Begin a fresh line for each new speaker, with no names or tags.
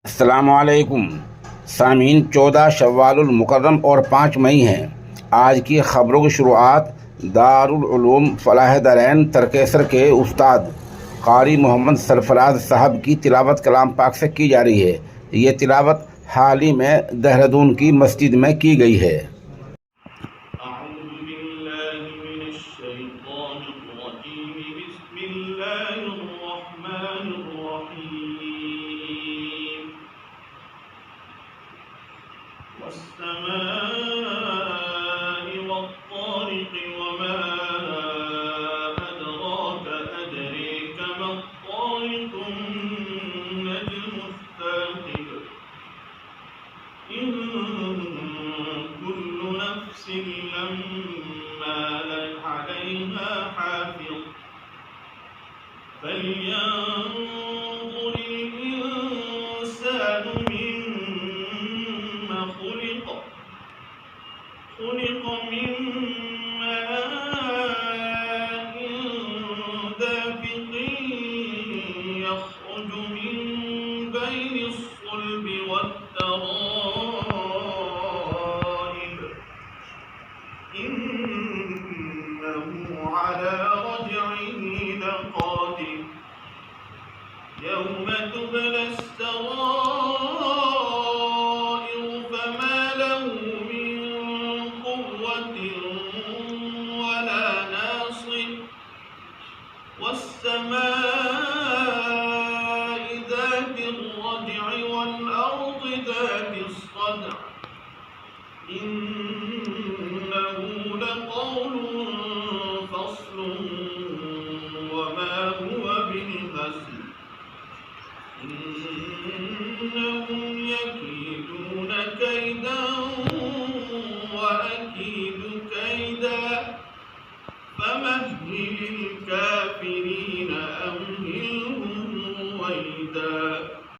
अस्सलामुअलैकुम सामीन। 14 शव्वालुल मुकर्रम और 5 मई हैं। आज की ख़बरों की शुरुआत दारुल उलूम फलाह दरैन तरकेसर के उस्ताद कारी मोहम्मद सरफराज साहब की तिलावत कलाम पाक से की जा रही है। ये तिलावत हाल ही में देहरादून की मस्जिद में की गई है।
والسماء والطارق وما أدراك أدريك ما الطارق النجم الثاقب إن كل نفس لما عليها حافظ فلينظر الإنسان مما خلق من ماء دافق يخرج من بين الصلب والترائب إنه على رجعه لقادر يوم تبلى السرائر فما له من قوة ولا ناصر والسماء ذات الرجع والأرض ذات الصدع إنه لقول فصل وما هو بالهزل إنهم يكيدون كيدا وأكيد كيدا فمهل الكافرين